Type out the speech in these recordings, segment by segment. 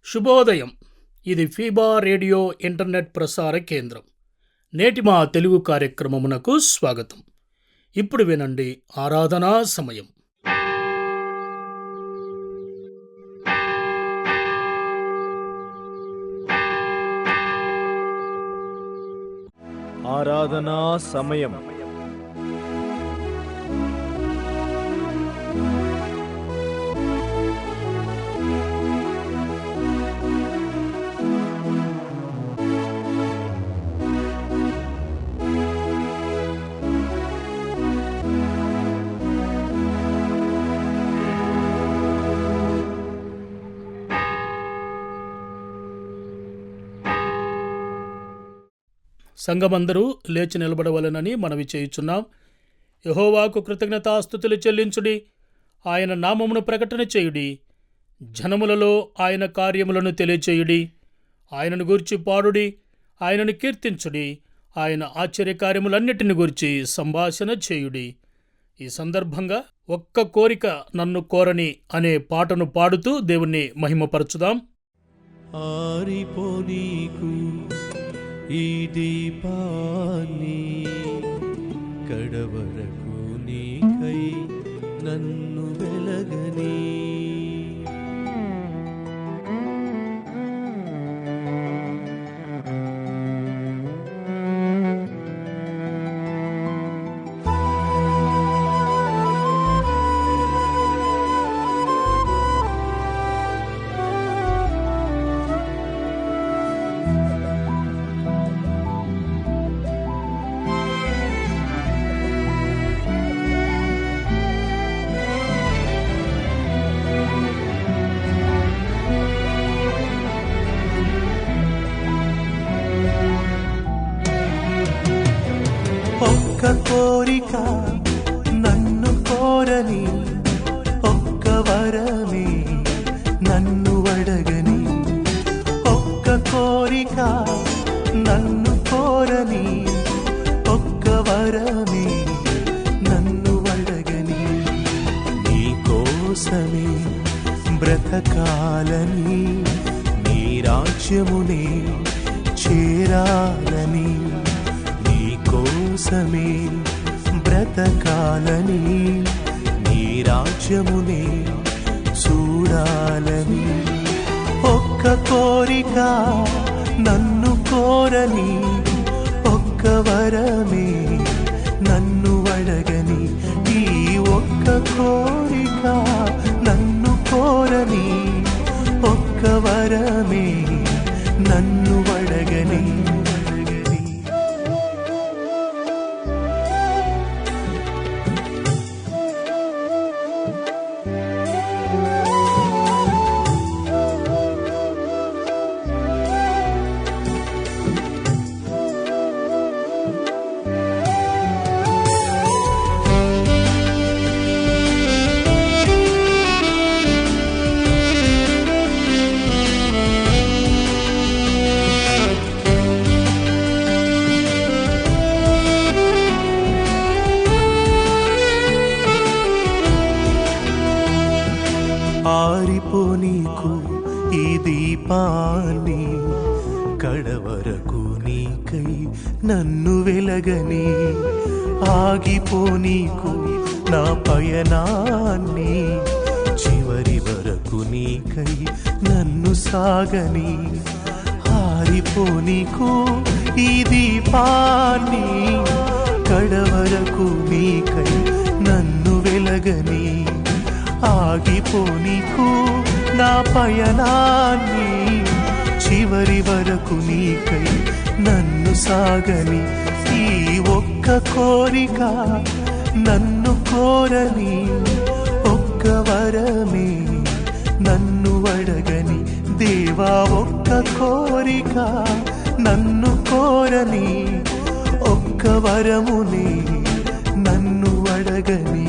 శుభోదయం. ఇది FIBA radio internet ప్రసార కేంద్రం. నేటి మా తెలుగు కార్యక్రమమునకు స్వాగతం. ఇప్పుడు వినండి ఆరాధనా సమయం. ఆరాధనా సమయం. సంఘమందరూ లేచి నిలబడవలెనని మనవి చేయుచున్నాం. యెహోవాకు కృతజ్ఞతాస్తుతులు చెల్లించుడి, ఆయన నామమును ప్రకటన చేయుడి, జనములలో ఆయన కార్యములను తెలియచేయుడి, ఆయనను గూర్చి పాడుడి, ఆయనను కీర్తించుడి, ఆయన ఆశ్చర్యకార్యములన్నిటిని గూర్చి సంభాషణ చేయుడి. ఈ సందర్భంగా ఒక్క కోరిక నన్ను కోరని అనే పాటను పాడుతూ దేవుణ్ణి మహిమపరచుదాం. ఆరిపోనీకు ఈ దీపాన్ని, కడవరకు నీకై నన్ను వెలగని. ఒక్క కోరిక నన్ను కోరని, ఒక్క వరమే నన్ను అడగని. ఒక్క కోరిక నన్ను కోరని, ఒక్క వరమే నన్ను అడగని. నీ కోసమే బ్రతకాలని, నీ రాజ్యమునే చేరాలని. కోసమే బ్రతకాలని, నీ రాజ్యమునే చూడాలని. ఒక్క కోరిక నన్ను కోరని, ఒక్క వరమే నన్ను అడగని. ఈ ఒక్క కోరిక నన్ను కోరని, ఒక్క వరమే నన్ను అడగని. ఆరిపోనీకు ఈ దీపాన్ని, కడవరకు నీకై నన్ను వెలగని. ఆగిపోనీకు నా పయనాన్ని, చివరి వరకు నీకై నన్ను సాగని. ఆరిపోనీకు ఈ దీపాన్ని, కడవరకు నీకై నన్ను వెలగని. ఆగిపోనీకు నా పయనాన్ని, చివరి వరకు నీకై నన్ను సాగని. ఈ ఒక్క కోరిక నన్ను కోరని, ఒక్క వరమే నన్ను అడగని. దేవా ఒక్క కోరిక నన్ను కోరని, ఒక్క వరమునే నన్ను అడగని.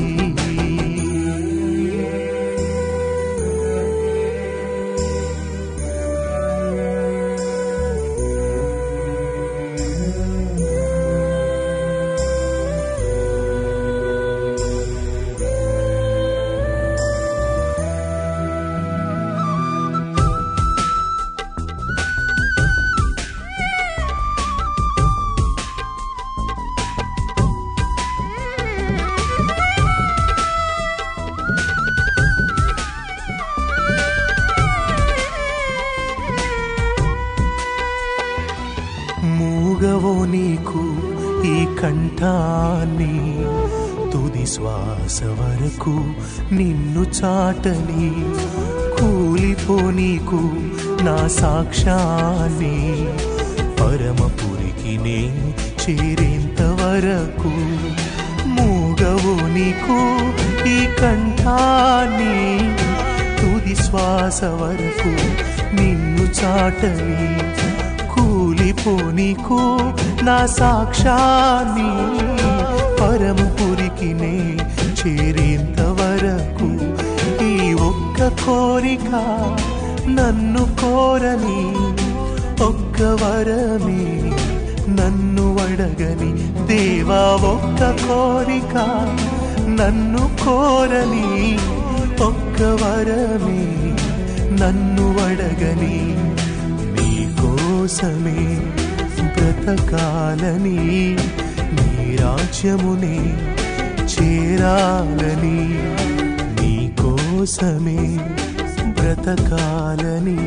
మూగవో నీకు ఈ కంఠాన్ని, తుది శ్వాస వరకు నిన్ను చాటని, కూలిపో నీకు నా సాక్ష్యాన్ని, పరమపురికి నేను చేరేంత వరకు. మూగవో నీకు ఈ కంఠాన్ని, తుది శ్వాస వరకు నిన్ను చాటని, కూలిపో నీకు నా సాక్ష్యాన్ని, పరమపురికి నే చేరేంత వరకు. ఈ ఒక్క కోరిక నన్ను కోరని, ఒక్క వరమే నన్ను అడగని, దేవా ఒక్క కోరిక నన్ను కోరని, ఒక్క వరమే నన్ను అడగని, నీ కోసమే బ్రతకాలని, నీ రాజ్యమునే చేరాలని, నీ కోసమే బ్రతకాలని,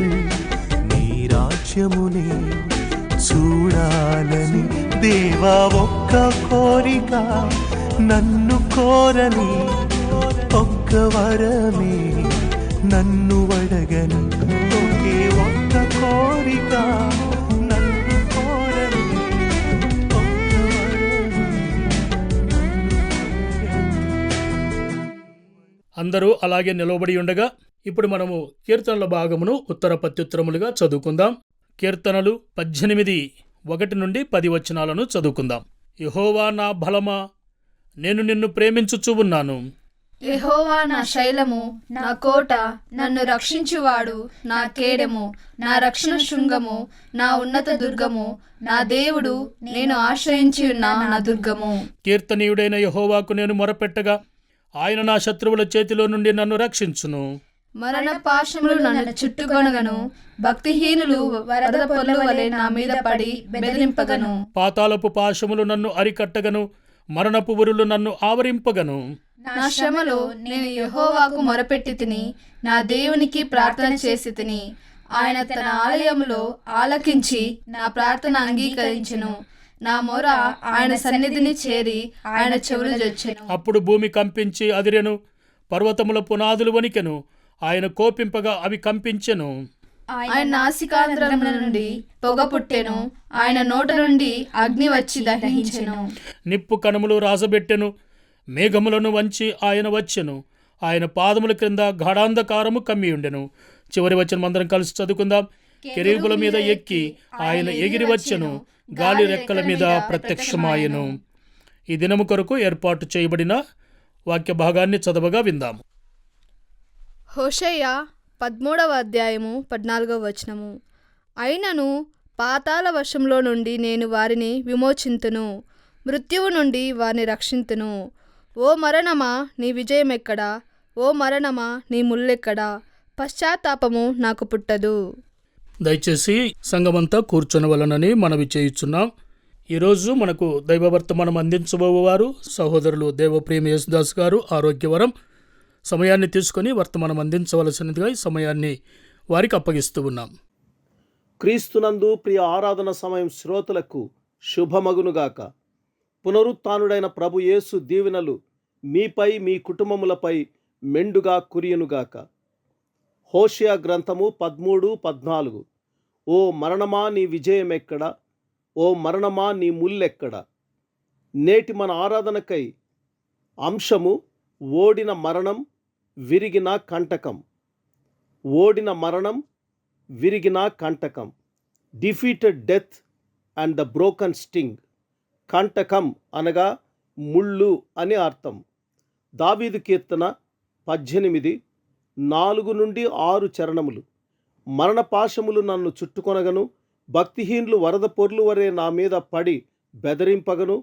నీ రాజ్యమునే చూడాలని, దేవా ఒక్క కోరిక నన్ను కోరని, ఒక్క వరమే నన్ను అడగని, ఒకే ఒక్క కోరిక నన్ను కోరని, ఒక్క వరమే అందరూ అలాగే నిలవబడి ఉండగా ఇప్పుడు మనము కీర్తనల భాగమును ఉత్తర ప్రత్యుత్తరములుగా చదువుకుందాం. కీర్తనలు 18 1 నుండి 10 వచనాలను చదువుకుందాం. యెహోవా నా బలమా, నేను నిన్ను ప్రేమించుచు ఉన్నాను. యెహోవా నా శైలము, నా కోట, నన్ను రక్షించువాడు, నా కేడెము, నా రక్షణ శృంగము, నా ఉన్నత దుర్గము, నా దేవుడు, నేను ఆశ్రయించి ఉన్న నా దుర్గము. కీర్తనీయుడైన యెహోవాకు నేను మొరపెట్టగా ఆయన నా శత్రువుల చేతిలో నుండి నన్ను రక్షించును. మరణ పాశములు నన్ను చుట్టుకొనగను, భక్తిహీనులు వరద పొర్ల వలె నా మీద పడి బెదిరింపగను. పాతాళపు పాశములు నన్ను అరికట్టగను, మరణపు ఉరులు నన్ను ఆవరింపగను. నా శ్రమలో నేను యెహోవాకు మొరపెట్టి తిని, నా దేవునికి ప్రార్థన చేసి తిని, ఆయన తన ఆలయములో ఆలకించి నా ప్రార్థన అంగీకరించెను. నా మొర ఆయన సన్నిధిని చేరి ఆయన చెవులు జొచ్చెను. అప్పుడు భూమి కంపించి అదిరెను, పర్వతముల పునాదులు వణికెను. ఆయన కోపింపగా అవి కంపించెను. ఆయన నాసికాంధ్రముల నుండి పొగ పుట్టెను, ఆయన నోట నుండి అగ్ని వచ్చి దహించెను. నిప్పు కణములు రాజబెట్టెను, మేఘములను వంచి ఆయన వచ్చెను. ఆయన పాదముల క్రింద గాఢాంధకారము కమ్మియుండెను. చివరి వచనం అందరం కలిసి చదువుకుందాం. కెరూబుల మీద ఎక్కి ఆయన ఎగిరి వచ్చెను, గాలి రెక్కల మీద ప్రత్యక్షమాయెను. ఈ దినము కొరకు ఏర్పాటు చేయబడిన వాక్య భాగాన్ని చదవగా విందాము. హోషేయ 13వ అధ్యాయము 14వ వచనము. అయినను పాతాళ వశంలో నుండి నేను వారిని విమోచింతును, మృత్యువు నుండి వారిని రక్షింతును. ఓ మరణమా నీ విజయమెక్కడా, ఓ మరణమా నీ ముల్లెక్కడా, పశ్చాత్తాపము నాకు పుట్టదు. దయచేసి సంఘమంతా కూర్చొనవలనని మనవి చేయుచున్నాం. ఈరోజు మనకు దైవవర్తమానం అందించబోవారు సహోదరులు దేవప్రేమ యేసుదాస్ గారు, ఆరోగ్యవరం. సమయాన్ని తీసుకొని వర్తమానం అందించవలసినదిగా ఈ సమయాన్ని వారికి అప్పగిస్తూ ఉన్నాం. క్రీస్తునందు ప్రియ ఆరాధన సమయం శ్రోతలకు శుభమగునుగాక. పునరుత్థానుడైన ప్రభు యేసు దీవెనలు మీపై మీ కుటుంబములపై మెండుగా కురియునుగాక. హోషేయ గ్రంథము 13:14. ఓ మరణమా నీ విజయమెక్కడ, ఓ మరణమా నీ ముల్లెక్కడ. నేటి మన ఆరాధనకై అంశము ఓడిన మరణం, విరిగిన కంటకం. ఓడిన మరణం, విరిగిన కంటకం. Defeated death and the broken sting. కంటకం అనగా ముళ్ళు అని అర్థం. దావీదు కీర్తన 18:4-6 చరణములు. మరణపాశములు నన్ను చుట్టుకొనగను, భక్తిహీనులు వరద పొర్లు వరే నా మీద పడి బెదరింపగను,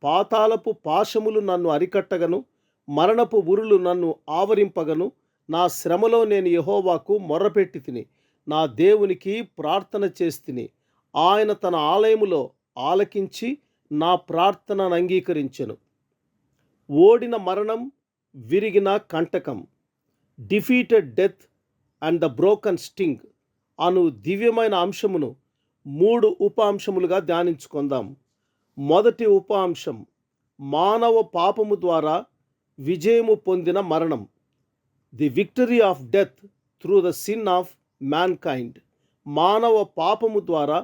పాతాళపు పాశములు నన్ను అరికట్టగను, మరణపు ఉరులు నన్ను ఆవరింపగను. నా శ్రమలో నేను యెహోవాకు మొర్రపెట్టి తిని, నా దేవునికి ప్రార్థన చేస్తిని. ఆయన తన ఆలయములో ఆలకించి నా ప్రార్థనను అంగీకరించెను. ఓడిన మరణం, విరిగిన కంటకం. Defeated death and the broken sting అను దివ్యమైన అంశమును 3 ఉప అంశములుగా ధ్యానించుకుందాం. మొదటి ఉప అంశం, మానవ పాపము ద్వారా విజయము పొందిన మరణం. The victory of death through the sin of mankind. మానవ పాపము ద్వారా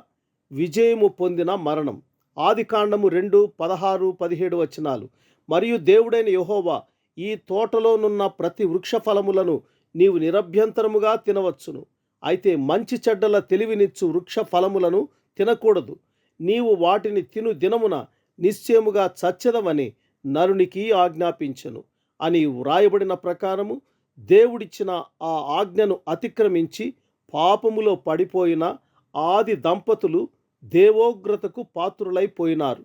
విజయము పొందిన మరణం. ఆదికాండము 2:16-17 వచనాలు. మరియు దేవుడైన యెహోవా, ఈ తోటలోనున్న ప్రతి వృక్ష ఫలములను నీవు నిరభ్యంతరముగా తినవచ్చును, అయితే మంచి చెడ్డల తెలివినిచ్చు వృక్ష ఫలములను తినకూడదు. నీవు వాటిని తిను దినమున నిశ్చయముగా చచ్చెదవని నరునికి ఆజ్ఞాపించెను అని వ్రాయబడిన ప్రకారము దేవుడిచ్చిన ఆ ఆజ్ఞను అతిక్రమించి పాపములో పడిపోయిన ఆది దంపతులు దేవోగ్రతకు పాత్రులైపోయినారు.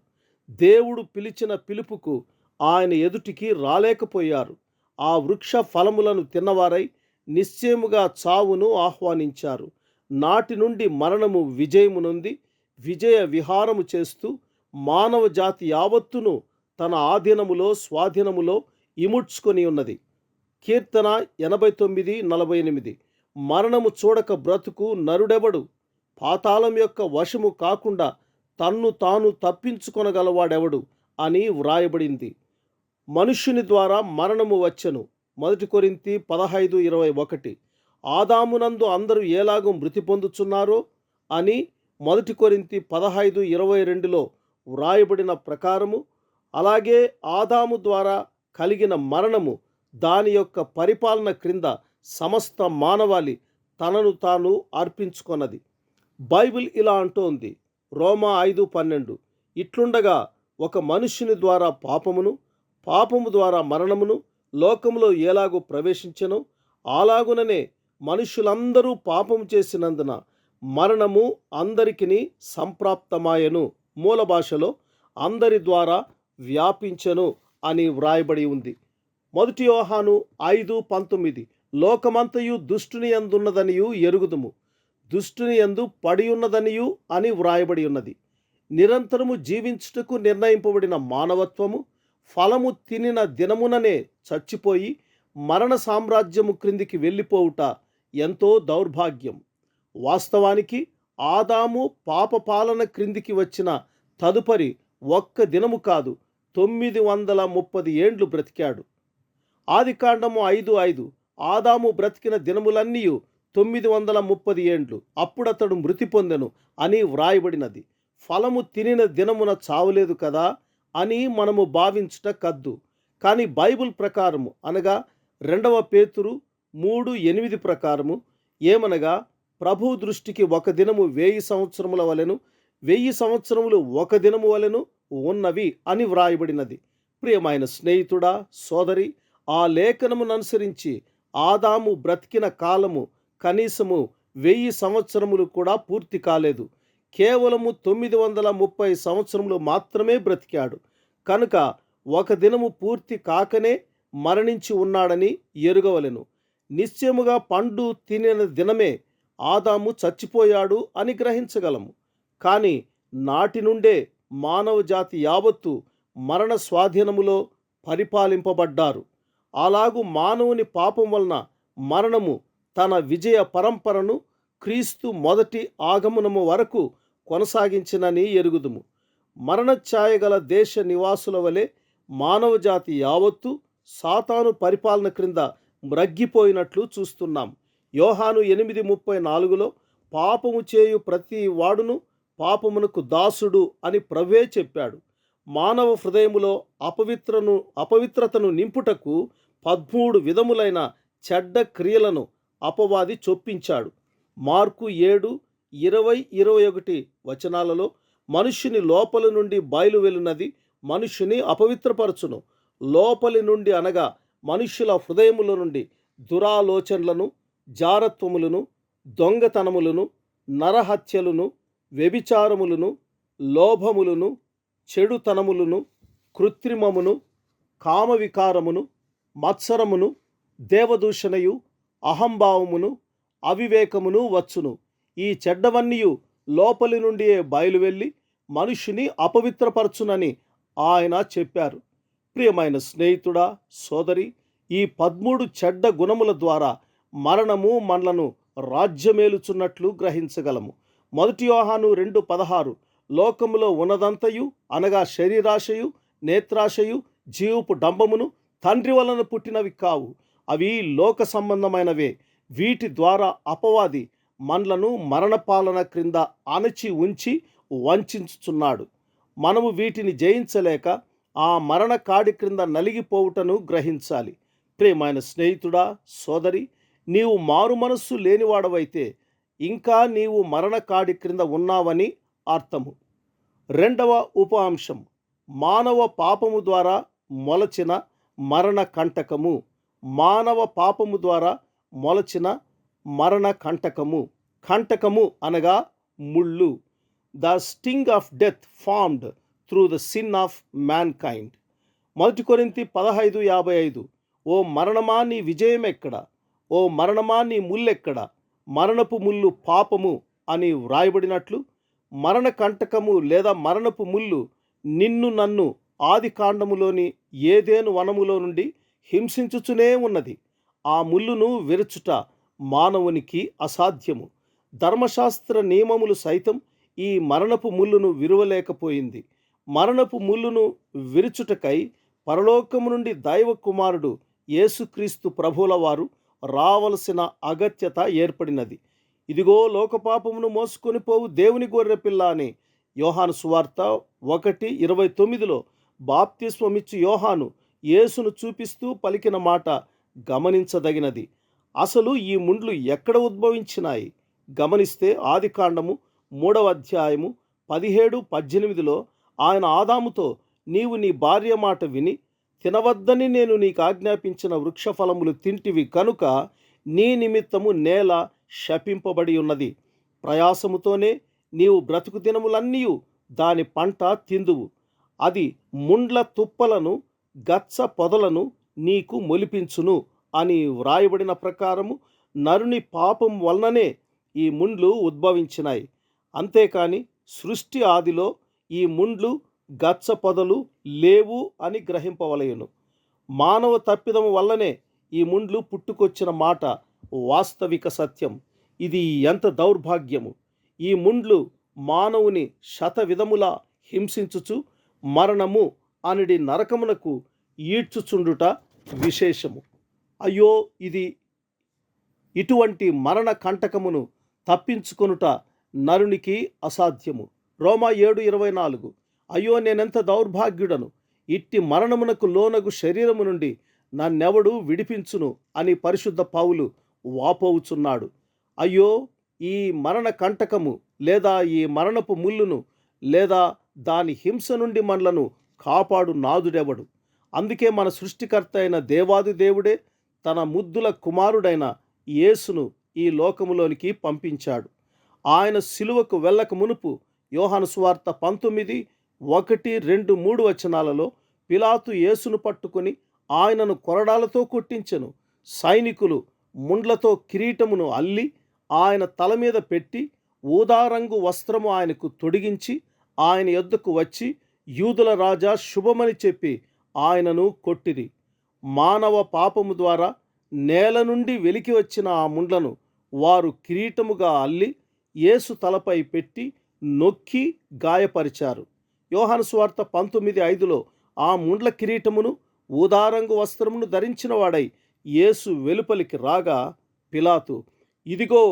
దేవుడు పిలిచిన పిలుపుకు ఆయన ఎదుటికి రాలేకపోయారు. ఆ వృక్ష ఫలములను తిన్నవారై నిశ్చయముగా చావును ఆహ్వానించారు. నాటి నుండి మరణము విజయము నొంది విజయ విహారము చేస్తూ మానవ జాతి యావత్తును తన ఆధీనములో స్వాధీనములో ఇముడ్చుకొని ఉన్నది. కీర్తన 89:48. మరణము చూడక బ్రతుకు నరుడెవడు? పాతాళం యొక్క వశము కాకుండా తన్ను తాను తప్పించుకొనగలవాడెవడు అని వ్రాయబడింది. మనుష్యుని ద్వారా మరణము వచ్చెను. 1 కొరింథీ 15:21. ఆదామునందు అందరూ ఎలాగూ మృతి పొందుచున్నారో అని 1 కొరింథీ 15:22లో వ్రాయబడిన ప్రకారము, అలాగే ఆదాము ద్వారా కలిగిన మరణము దాని యొక్క పరిపాలన క్రింద సమస్త మానవాళి తనను తాను అర్పించుకొన్నది. బైబిల్ ఇలా అంటోంది, రోమా 5:12. ఇట్లుండగా ఒక మనుష్యుని ద్వారా పాపమును, పాపము ద్వారా మరణమును లోకములో ఎలాగూ ప్రవేశించెనో అలాగుననే మనుష్యులందరూ పాపము చేసినందున మరణము అందరికిని సంప్రాప్తమాయెను. మూల భాషలో అందరి ద్వారా వ్యాపించెను అని వ్రాయబడి ఉంది. 1 యోహాను 5:19. లోకమంతయు దుష్టుని యందున్నదనియు ఎరుగుదుము, దుష్టుని యందు పడియున్నదనియు అని వ్రాయబడి ఉన్నది. నిరంతరము జీవించుటకు నిర్ణయింపబడిన మానవత్వము ఫలము తినిన దినముననే చచ్చిపోయి మరణ సామ్రాజ్యము క్రిందికి వెళ్ళిపోవుట ఎంతో దౌర్భాగ్యం. వాస్తవానికి ఆదాము పాప పాలన క్రిందికి వచ్చిన తదుపరి ఒక్క దినము కాదు, 930 ఏండ్లు బ్రతికాడు. ఆదికాండము 5:5. ఆదాము బ్రతికిన దినములన్నీ 930 ఏండ్లు, అప్పుడతడు మృతి పొందెను అని వ్రాయబడినది. ఫలము తినిన దినమున చావలేదు కదా అని మనము భావించుట కద్దు. కానీ బైబిల్ ప్రకారము, అనగా 2 పేతురు 3:8 ప్రకారము ఏమనగా, ప్రభు దృష్టికి ఒక దినము 1000 సంవత్సరముల వలెను, 1000 సంవత్సరములు ఒక దినము వలెను ఉన్నవి అని వ్రాయబడినది. ప్రియమైన స్నేహితుడా, సోదరి, ఆ లేఖనమును అనుసరించి ఆదాము బ్రతికిన కాలము కనీసము 1000 సంవత్సరములు కూడా పూర్తి కాలేదు. కేవలము 930 సంవత్సరములు మాత్రమే బ్రతికాడు. కనుక ఒక దినము పూర్తి కాకనే మరణించి ఉన్నాడని ఎరుగవలెను. నిశ్చయముగా పండు తినిన దినమే ఆదాము చచ్చిపోయాడు అని గ్రహించగలము. కానీ నాటి నుండే మానవ జాతి యావత్తు మరణ స్వాధీనములో పరిపాలింపబడ్డారు. అలాగు మానవుని పాపం వలన మరణము తన విజయ పరంపరను క్రీస్తు మొదటి ఆగమనము వరకు కొనసాగించినని ఎరుగుదుము. మరణఛాయ గల దేశ నివాసుల వలె మానవ జాతి యావత్తు సాతాను పరిపాలన క్రింద మ్రగ్గిపోయినట్లు చూస్తున్నాం. యోహాను 8:34లో పాపము చేయు ప్రతి వాడును పాపమునకు దాసుడు అని ప్రభువే చెప్పాడు. మానవ హృదయములో అపవిత్రతను నింపుటకు 13 విధములైన చెడ్డ క్రియలను అపవాది చొప్పించాడు. మార్కు 7:20-21 వచనాలలో మనుష్యుని లోపలి నుండి బయలు వెలునది మనుష్యుని అపవిత్రపరచును. లోపలి నుండి అనగా మనుష్యుల హృదయముల నుండి దురాలోచనలను, జారత్వములను, దొంగతనములను, నరహత్యలను, వ్యభిచారములను, లోభములను, చెడుతనములను, కృత్రిమమును, కామవికారమును, మత్సరమును, దేవదూషణయు, అహంభావమును, అవివేకమును వచ్చును. ఈ చెడ్డవన్నీయు లోపలి నుండియే బయలువెళ్ళి మనుష్యుని అపవిత్రపరచునని ఆయన చెప్పారు. ప్రియమైన స్నేహితుడా, సోదరి, ఈ 13 చెడ్డ గుణముల ద్వారా మరణము మనలను రాజ్యమేలుచున్నట్లు గ్రహించగలము. మొదటి యోహాను 2:16 లోకములో ఉన్నదంతయు అనగా శరీరాశయు నేత్రాశయు జీవపు డంబమును తండ్రి వలన పుట్టినవి కావు, అవి లోక సంబంధమైనవే. వీటి ద్వారా అపవాది మనలను మరణపాలన క్రింద అణచి ఉంచి వంచుచున్నాడు. మనము వీటిని జయించలేక ఆ మరణ కాడి క్రింద నలిగిపోవుటను గ్రహించాలి. ప్రియమైన స్నేహితుడా, సోదరి, నీవు మారు మనస్సు లేనివాడవైతే ఇంకా నీవు మరణ కాడి క్రింద ఉన్నావని అర్థము. రెండవ ఉప అంశం, మానవ పాపము ద్వారా మొలచిన మరణ కంటకము. మానవ పాపము ద్వారా మొలచిన మరణ కంటకము. కంటకము అనగా ముళ్ళు. The sting of death formed through the sin of man kind. 1 కొరింథీ 15:55 ఓ మరణమా నీ విజయం ఎక్కడ, ఓ మరణమా నీ ముల్లెక్కడ, మరణపు ముళ్ళు పాపము అని వ్రాయబడినట్లు మరణ కంటకము లేదా మరణపు ముళ్ళు నిన్ను నన్ను ఆది కాండములోని ఏదేను వనములో నుండి హింసించుచునే ఉన్నది. ఆ ముళ్ళును విరచుట మానవునికి అసాధ్యము. ధర్మశాస్త్ర నియమములు సైతం ఈ మరణపు ముళ్ళును విరువలేకపోయింది. మరణపు ముళ్ళును విరుచుటకై పరలోకము నుండి దైవ కుమారుడు యేసుక్రీస్తు ప్రభువుల వారు రావలసిన అగత్యత ఏర్పడినది. ఇదిగో లోకపాపమును మోసుకొని పోవు దేవుని గొర్రెపిల్ల అని యోహాను సువార్త 1:29 బాప్తిస్మమిచ్చు యోహాను యేసును చూపిస్తూ పలికిన మాట గమనించదగినది. అసలు ఈ ముండ్లు ఎక్కడ ఉద్భవించినాయి? గమనిస్తే ఆది కాండము 3వ అధ్యాయము 17-18 ఆయన ఆదాముతో, నీవు నీ భార్య మాట విని తినవద్దని నేను నీకు ఆజ్ఞాపించిన వృక్షఫలములు తింటివి కనుక నీ నిమిత్తము నేల శపింపబడి ఉన్నది. ప్రయాసముతోనే నీవు బ్రతుకు దినములన్నీ దాని పంట తిందువు. అది ముండ్ల తుప్పలను గచ్చ పొదలను నీకు మొలిపించును అని వ్రాయబడిన ప్రకారము నరుని పాపం వలననే ఈ ముండ్లు ఉద్భవించినాయి. అంతేకాని సృష్టి ఆదిలో ఈ ముండ్లు గచ్చ పొదలు లేవు అని గ్రహింపవలయును. మానవ తప్పిదము వల్లనే ఈ ముండ్లు పుట్టుకొచ్చిన మాట వాస్తవిక సత్యం. ఇది ఎంత దౌర్భాగ్యము! ఈ ముండ్లు మానవుని శతవిధములా హింసించుచు మరణము అనిడి నరకమునకు ఈడ్చుచుండుట విశేషము. అయ్యో, ఇటువంటి మరణ కంటకమును తప్పించుకొనుట నరునికి అసాధ్యము. రోమా 7:24 అయ్యో, నేనెంత దౌర్భాగ్యుడను, ఇట్టి మరణమునకు లోనగు శరీరము నుండి నన్నెవడు విడిపించును అని పరిశుద్ధ పౌలు వాపోవుచున్నాడు. అయ్యో, ఈ మరణ కంటకము లేదా ఈ మరణపు ముళ్ళును లేదా దాని హింస నుండి మనలను కాపాడు నాదుడెవడు? అందుకే మన సృష్టికర్త అయిన దేవాది దేవుడే తన ముద్దుల కుమారుడైన యేసును ఈ లోకములోనికి పంపించాడు. ఆయన సిలువకు వెళ్ళక మునుపు యోహాను సువార్త 19:1-2-3 పిలాతు యేసును పట్టుకొని ఆయనను కొరడాలతో కొట్టించెను. సైనికులు ముండ్లతో కిరీటమును అల్లి ఆయన తల మీద పెట్టి ఊదారంగు వస్త్రము ఆయనకు తొడిగించి ఆయన యొద్దకు వచ్చి యూదుల రాజా శుభమని చెప్పి ఆయనను కొట్టిరి. మానవ పాపము ద్వారా నేల నుండి వెలికి వచ్చిన ఆ ముండ్లను వారు కిరీటముగా అల్లి యేసు తలపై పెట్టి నొక్కి గాయపరిచారు. యోహాను సువార్త 19:5 ఆ ముండ్ల కిరీటమును ఊదారంగు వస్త్రమును ధరించిన వాడై యేసు వెలుపలికి రాగా పిలాతు, ఇదిగో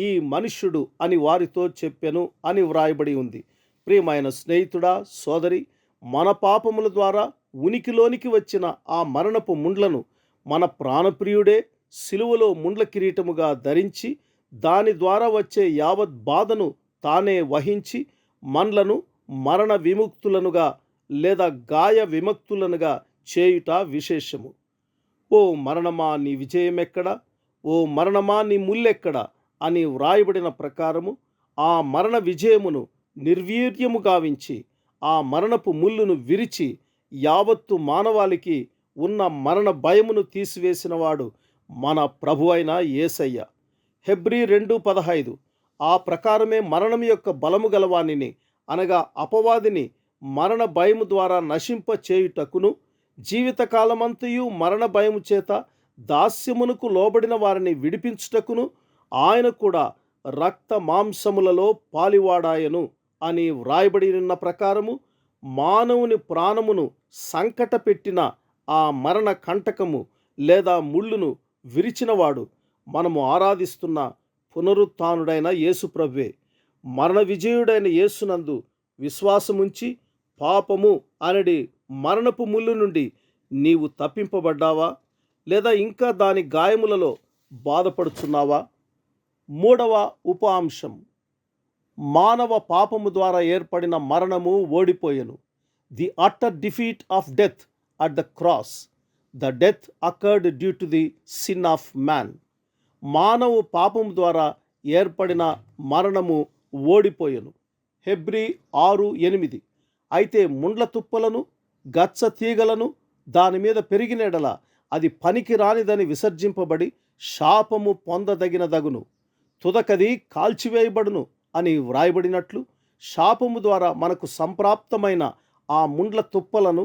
ఈ మనుష్యుడు అని వారితో చెప్పెను అని వ్రాయబడి ఉంది. ప్రియమైన స్నేహితుడా, సోదరి, మన పాపముల ద్వారా ఉనికిలోనికి వచ్చిన ఆ మరణపు ముండ్లను మన ప్రాణప్రియుడే సిలువలో ముండ్ల కిరీటముగా ధరించి దాని ద్వారా వచ్చే యావత్ బాధను తానే వహించి మనలను మరణ విముక్తులనుగా లేదా గాయ విముక్తులనుగా చేయుట విశేషము. ఓ మరణమా నీ విజయమెక్కడ, ఓ మరణమా నీ ముల్లెక్కడ అని వ్రాయబడిన ప్రకారము ఆ మరణ విజయమును నిర్వీర్యము గావించి ఆ మరణపు ముళ్ళును విరిచి యావత్తు మానవాళికి ఉన్న మరణ భయమును తీసివేసినవాడు మన ప్రభువైన యేసయ్య. హెబ్రీ 2:15 ఆ ప్రకారమే మరణం యొక్క బలము గలవానిని అనగా అపవాదిని మరణ భయము ద్వారా నశింప చేయుటకును జీవితకాలమంతయు మరణ భయము చేత దాస్యమునకు లోబడిన వారిని విడిపించుటకును ఆయన కూడా రక్త మాంసములలో పాలివాడాయను అని వ్రాయబడి ఉన్న ప్రకారము మానవుని ప్రాణమును సంకట పెట్టిన ఆ మరణ కంటకము లేదా ముళ్ళును విరిచినవాడు మనము ఆరాధిస్తున్న పునరుత్థానుడైన యేసుప్రభువే. మరణ విజయుడైన యేసునందు విశ్వాసముంచి పాపము అనడి మరణపు ముళ్ళు నుండి నీవు తప్పింపబడ్డావా, లేదా ఇంకా దాని గాయములలో బాధపడుచున్నావా? మూడవ ఉప అంశం, మానవ పాపము ద్వారా ఏర్పడిన మరణము ఓడిపోయెను. The utter defeat of death at the cross. The death occurred due to the sin of man. మానవ పాపము ద్వారా ఏర్పడిన మరణము ఓడిపోయెను. హెబ్రీ 6:8. అయితే ముండ్ల తుప్పలను గచ్చ తీగలను దాని మీద పెరిగినెడల అది పనికి రానిదని విసర్జింపబడి శాపము పొందదగినదగును, తుదకది కాల్చివేయబడును అని వ్రాయబడినట్లు శాపము ద్వారా మనకు సంప్రాప్తమైన ఆ ముండ్ల తుప్పలను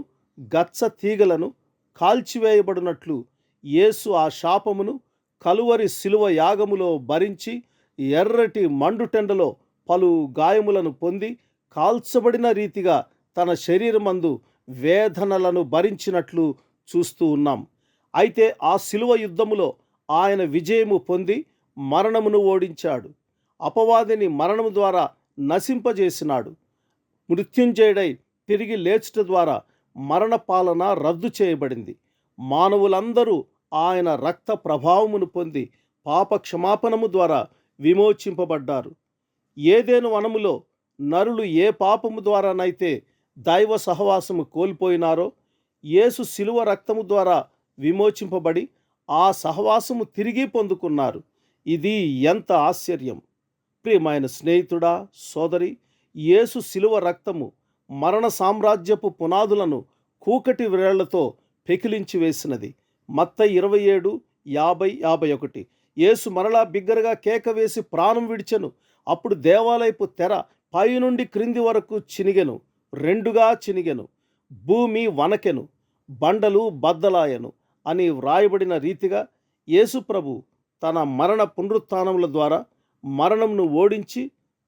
గచ్చ తీగలను కాల్చివేయబడినట్లు యేసు ఆ శాపమును కలువరి శిలువ యాగములో భరించి ఎర్రటి మండుటెండలో పలు గాయములను పొంది కాల్చబడిన రీతిగా తన శరీరమందు వేదనలను భరించినట్లు చూస్తూ ఉన్నాం. అయితే ఆ శిలువ యుద్ధములో ఆయన విజయము పొంది మరణమును ఓడించాడు. అపవాదిని మరణము ద్వారా నశింపజేసినాడు. మృత్యుంజయుడై తిరిగి లేచుట ద్వారా మరణ పాలన రద్దు చేయబడింది. మానవులందరూ ఆయన రక్త ప్రభావమును పొంది పాప క్షమాపణము ద్వారా విమోచింపబడ్డారు. ఏదెను వనములో నరులు ఏ పాపము ద్వారానైతే దైవ సహవాసము కోల్పోయినారో యేసు శిలువ రక్తము ద్వారా విమోచింపబడి ఆ సహవాసము తిరిగి పొందుకున్నారు. ఇది ఎంత ఆశ్చర్యం! ప్రియమైన స్నేహితుడా, సోదరి, యేసు శిలువ రక్తము మరణ సామ్రాజ్యపు పునాదులను కూకటి వ్రేళ్లతో పెకిలించి వేసినది. మత్తయి 27:50-51. యేసు మరలా బిగ్గరగా కేక వేసి ప్రాణం విడిచెను. అప్పుడు దేవాలయపు తెర పైనుండి క్రింది వరకు చినిగెను, రెండుగా చినిగెను, భూమి వనకెను, బండలు బద్దలాయను అని వ్రాయబడిన రీతిగా యేసు ప్రభు తన మరణ పునరుత్థానముల ద్వారా మరణమును ఓడించి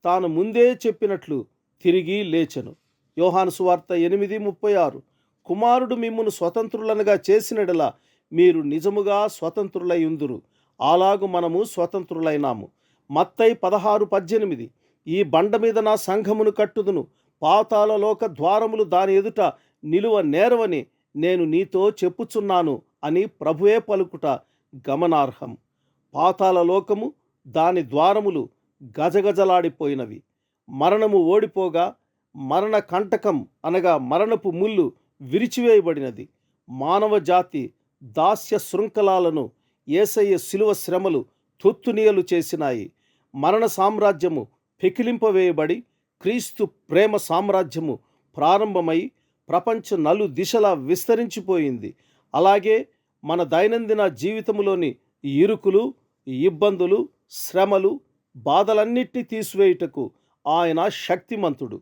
తాను ముందే చెప్పినట్లు తిరిగి లేచెను. యోహాను సువార్త 8:36. కుమారుడు మిమ్మును స్వతంత్రులనుగా చేసినడలా మీరు నిజముగా స్వతంత్రులై ఉందురు. అలాగు మనము స్వతంత్రులైనాము. మత్తయి 16:18. ఈ బండ మీద నా సంఘమును కట్టుదును, పాతాళ లోక ద్వారములు దాని ఎదుట నిలువ నేరవని నేను నీతో చెప్పుచున్నాను అని ప్రభువే పలుకుట గమనార్హం. పాతాళ లోకము దాని ద్వారములు గజగజలాడిపోయినవి. మరణము ఓడిపోగా మరణ కంటకం అనగా మరణపు ముళ్ళు విరిచివేయబడినది. మానవ జాతి దాస్య శృంఖలాలను యేసయ్య శిలువ శ్రమలు తుత్తునియలు చేసినాయి. మరణ సామ్రాజ్యము పెకిలింపవేయబడి క్రీస్తు ప్రేమ సామ్రాజ్యము ప్రారంభమై ప్రపంచ నలు దిశలా విస్తరించిపోయింది. అలాగే మన దైనందిన జీవితంలోని ఇరుకులు, ఇబ్బందులు, శ్రమలు, బాధలన్నిటినీ తీసివేయుటకు ఆయన శక్తిమంతుడు.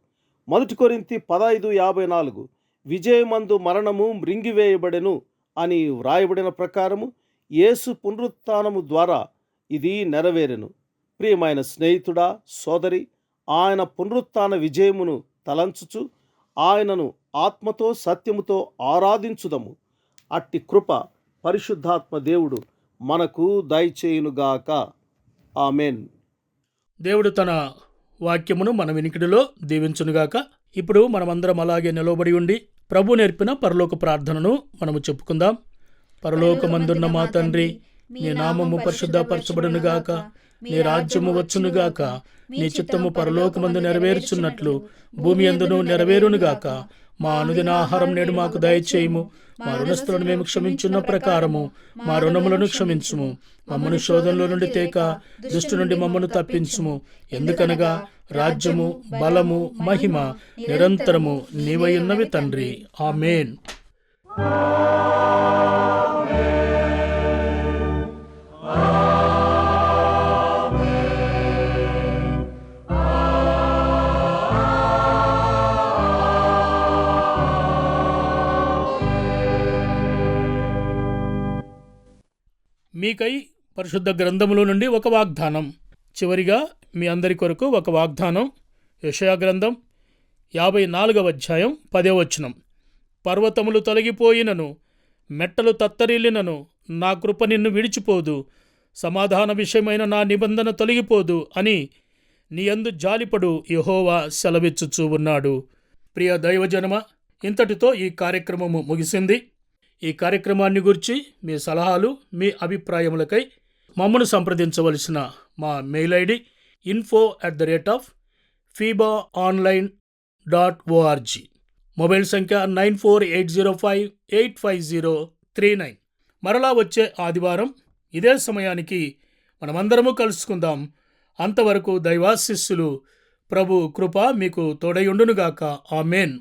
1 కొరింథీ 15:54. విజయమందు మరణము మృంగివేయబడెను అని వ్రాయబడిన ప్రకారము యేసు పునరుత్థానము ద్వారా ఇది నెరవేరెను. ప్రియమైన స్నేహితుడా, సోదరి, ఆయన పునరుత్థాన విజయమును తలంచుచు ఆయనను ఆత్మతో సత్యముతో ఆరాధించుదము. అట్టి కృప పరిశుద్ధాత్మ దేవుడు మనకు దయచేయునుగాక. ఆమెన్. దేవుడు తన వాక్యమును మన వినికిడిలో దీవించునుగాక. ఇప్పుడు మనమందరం అలాగే నిలవబడి ఉండి ప్రభు నేర్పిన పరలోక ప్రార్థనను మనము చెప్పుకుందాం. పరలోకమందున్న మా తండ్రి, నీ నామము పరిశుద్ధపరచబడునుగాక, నీ రాజ్యము వచ్చునుగాక, నీ చిత్తము పరలోకమందు నెరవేర్చున్నట్లు భూమి యందును నెరవేరునుగాక. మా అనుదిన ఆహారం నేడు మాకు దయచేయుము. మా రుణస్థులను మేము క్షమించున్న ప్రకారము మా రుణములను క్షమించుము. మమ్మను శోధనలో నుండి తేక దుష్టు నుండి మమ్మను తప్పించుము. ఎందుకనగా రాజ్యము, బలము, మహిమ నిరంతరము నీవై ఉన్నవి తండ్రి. ఆమేన్. మీకై పరిశుద్ధ గ్రంథములో నుండి ఒక వాగ్దానం. చివరిగా మీ అందరి కొరకు ఒక వాగ్దానం. యెషయా గ్రంథం 54వ అధ్యాయం 10వ వచనం. పర్వతములు తొలగిపోయినను, మెట్టలు తత్తరిల్లినను, నా కృప నిన్ను విడిచిపోదు, సమాధాన విషయమైన నా నిబంధన తొలగిపోదు అని నీ యందు జాలిపడు యెహోవా సెలవిచ్చుచూ ఉన్నాడు. ప్రియ దైవజనమ, ఇంతటితో ఈ కార్యక్రమము ముగిసింది. ఈ కార్యక్రమాన్ని గురించి మీ సలహాలు, మీ అభిప్రాయములకై మమ్మను సంప్రదించవలసిన మా మెయిల్ ఐడి info@febaonline.org. మొబైల్ సంఖ్య 9480585039. మరలా వచ్చే ఆదివారం ఇదే సమయానికి మనమందరము కలుసుకుందాం. అంతవరకు దైవాశీస్సులు, ప్రభు కృప మీకు తోడయుండునుగాక. ఆమేన్.